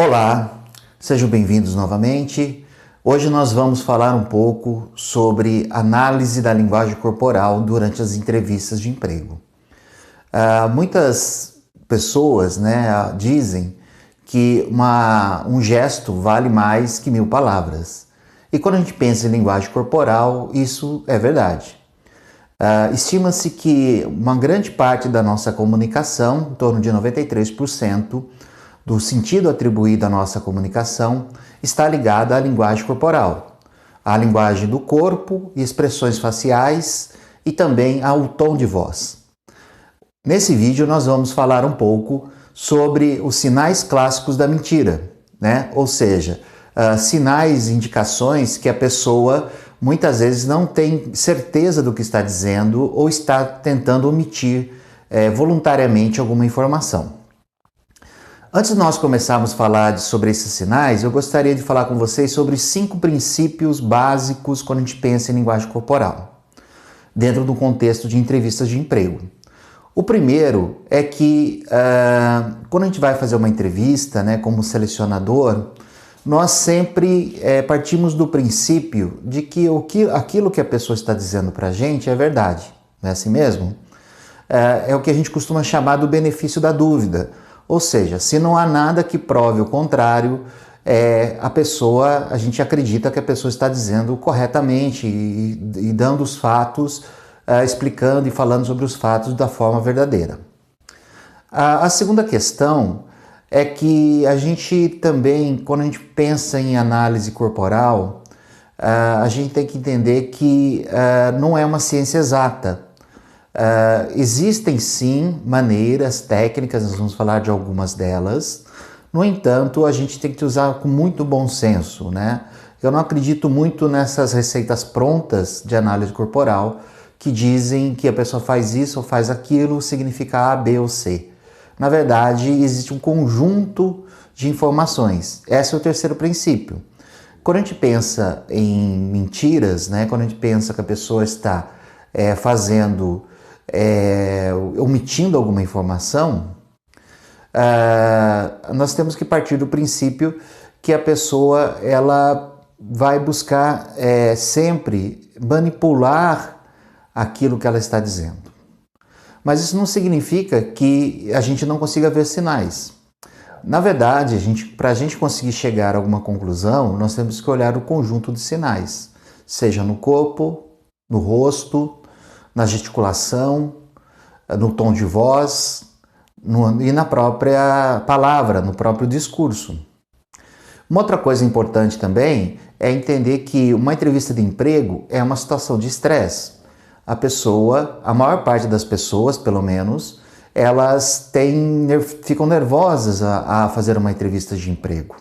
Olá, sejam bem-vindos novamente. Hoje nós vamos falar um pouco sobre análise da linguagem corporal durante as entrevistas de emprego. Muitas pessoas dizem que um gesto vale mais que 1000 palavras. E quando a gente pensa em linguagem corporal, isso é verdade. Estima-se que uma grande parte da nossa comunicação, em torno de 93%, do sentido atribuído à nossa comunicação, está ligada à linguagem corporal, à linguagem do corpo e expressões faciais e também ao tom de voz. Nesse vídeo nós vamos falar um pouco sobre os sinais clássicos da mentira, ou seja, sinais, indicações que a pessoa muitas vezes não tem certeza do que está dizendo ou está tentando omitir voluntariamente alguma informação. Antes de nós começarmos a falar sobre esses sinais, eu gostaria de falar com vocês sobre 5 princípios básicos quando a gente pensa em linguagem corporal, dentro do contexto de entrevistas de emprego. O primeiro é que quando a gente vai fazer uma entrevista, como selecionador, nós sempre partimos do princípio de que aquilo que a pessoa está dizendo para a gente é verdade, não é assim mesmo? É o que a gente costuma chamar do benefício da dúvida. Ou seja, se não há nada que prove o contrário, a gente acredita que a pessoa está dizendo corretamente e dando os fatos, explicando e falando sobre os fatos da forma verdadeira. A segunda questão é que a gente também, quando a gente pensa em análise corporal, a gente tem que entender que não é uma ciência exata. Existem sim maneiras, técnicas, nós vamos falar de algumas delas. No entanto, a gente tem que usar com muito bom senso, Eu não acredito muito nessas receitas prontas de análise corporal que dizem que a pessoa faz isso ou faz aquilo, significa A, B ou C. Na verdade, existe um conjunto de informações. Esse é o terceiro princípio. Quando a gente pensa em mentiras, quando a gente pensa que a pessoa está omitindo alguma informação, nós temos que partir do princípio que a pessoa ela vai buscar sempre manipular aquilo que ela está dizendo. Mas isso não significa que a gente não consiga ver sinais. Na verdade, para a gente conseguir chegar a alguma conclusão, nós temos que olhar o conjunto de sinais, seja no corpo, no rosto, na gesticulação, no tom de voz e na própria palavra, no próprio discurso. Uma outra coisa importante também é entender que uma entrevista de emprego é uma situação de estresse. A maior parte das pessoas, pelo menos, elas ficam nervosas a fazer uma entrevista de emprego.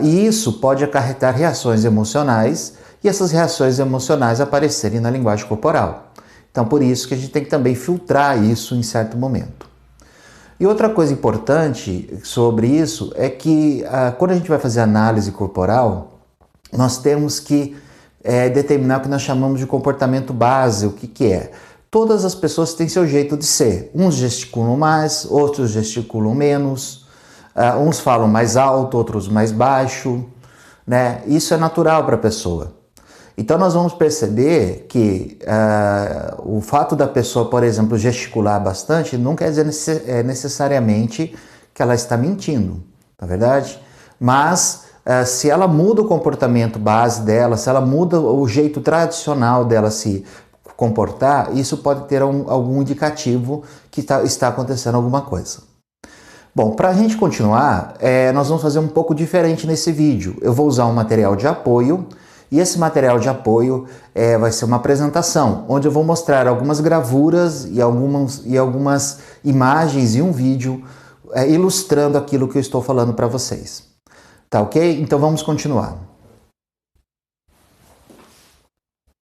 E isso pode acarretar reações emocionais e essas reações emocionais aparecerem na linguagem corporal. Então, por isso que a gente tem que também filtrar isso em certo momento. E outra coisa importante sobre isso é que quando a gente vai fazer análise corporal, nós temos que determinar o que nós chamamos de comportamento base. O que é? Todas as pessoas têm seu jeito de ser. Uns gesticulam mais, outros gesticulam menos, uns falam mais alto, outros mais baixo, Isso é natural para a pessoa. Então nós vamos perceber que o fato da pessoa, por exemplo, gesticular bastante não quer dizer necessariamente que ela está mentindo, não é verdade? Mas se ela muda o comportamento base dela, se ela muda o jeito tradicional dela se comportar, isso pode ter algum indicativo que está acontecendo alguma coisa. Bom, para a gente continuar, nós vamos fazer um pouco diferente nesse vídeo. Eu vou usar um material de apoio. E esse material de apoio vai ser uma apresentação, onde eu vou mostrar algumas gravuras e algumas imagens e um vídeo ilustrando aquilo que eu estou falando para vocês. Tá ok? Então vamos continuar.